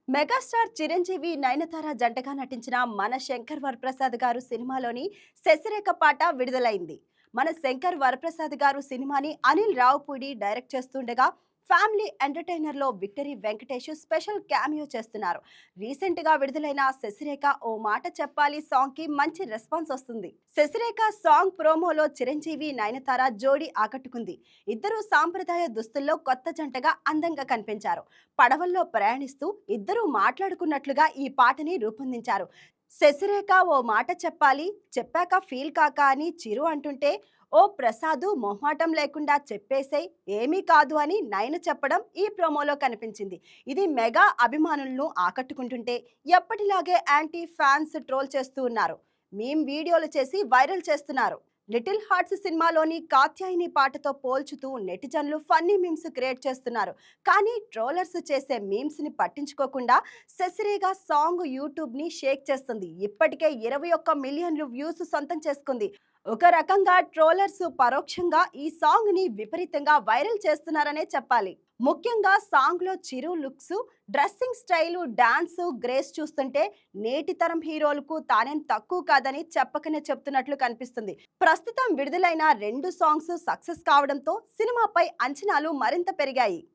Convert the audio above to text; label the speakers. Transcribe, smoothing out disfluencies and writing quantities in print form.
Speaker 1: Megastar Chiranjeevi Nayanthara జంటగా నటించిన మన శంకర్ వరప్రసాద్ గారు సినిమాలోని శశిరేఖ పాట విడుదలైంది. మన శంకర్ వరప్రసాద్ గారు సినిమాని అనిల్ రావుపూడి డైరెక్ట్ చేస్తుండగా ఫ్యామిలీ ఎంటర్టైనర్ లో విక్టరీ వెంకటేష్ స్పెషల్ క్యామియో చేస్తున్నారు. రీసెంట్ గా విడుదలైన శశిరేఖ ఓ మాట చెప్పాలి సాంగ్ కి మంచి రెస్పాన్స్ వస్తుంది. శశిరేఖ సాంగ్ ప్రోమోలో చిరంజీవి నయనతార జోడీ ఆకట్టుకుంది. ఇద్దరు సాంప్రదాయ దుస్తుల్లో కొత్త జంటగా అందంగా కనిపించారు. పడవల్లో ప్రయాణిస్తూ ఇద్దరూ మాట్లాడుకున్నట్లుగా ఈ పాటని రూపొందించారు. శశిరేఖ ఓ మాట చెప్పాలి, చెప్పాక ఫీల్ కాక అని చిరు అంటుంటే, ఓ ప్రసాదు మొహమాటం లేకుండా చెప్పేసేయ్ ఏమీ కాదు అని నయన చెప్పడం ఈ ప్రోమోలో కనిపించింది. ఇది మెగా అభిమానులను ఆకట్టుకుంటుంటే ఎప్పటిలాగే యాంటీ ఫ్యాన్స్ ట్రోల్ చేస్తూ ఉన్నారు. మీమ్ వీడియోలు చేసి వైరల్ చేస్తున్నారు. లిటిల్ హార్ట్స్ సినిమాలోని కాత్యాయిని పాటతో పోల్చుతూ నెటిజన్లు ఫన్నీ మీమ్స్ క్రియేట్ చేస్తున్నారు. కానీ ట్రోలర్స్ చేసే మీమ్స్ ని పట్టించుకోకుండా శశిరేఖ సాంగ్ యూట్యూబ్ ని షేక్ చేస్తుంది. ఇప్పటికే 21 మిలియన్లు వ్యూస్ సొంతం చేసుకుంది. ఒక రకంగా ట్రోలర్స్ పరోక్షంగా ఈ సాంగ్ ని విపరీతంగా వైరల్ చేస్తున్నారనే చెప్పాలి. ముఖ్యంగా సాంగ్ లో Chiru looks, dressing style, dance, grace చూస్తుంటే నేటి తరం హీరోలకు తానేం తక్కువ కాదని చెప్పకనే చెప్తున్నట్లు కనిపిస్తుంది. ప్రస్తుతం విడుదలైన 2 సాంగ్స్ సక్సెస్ కావడంతో సినిమాపై అంచనాలు మరింత పెరిగాయి.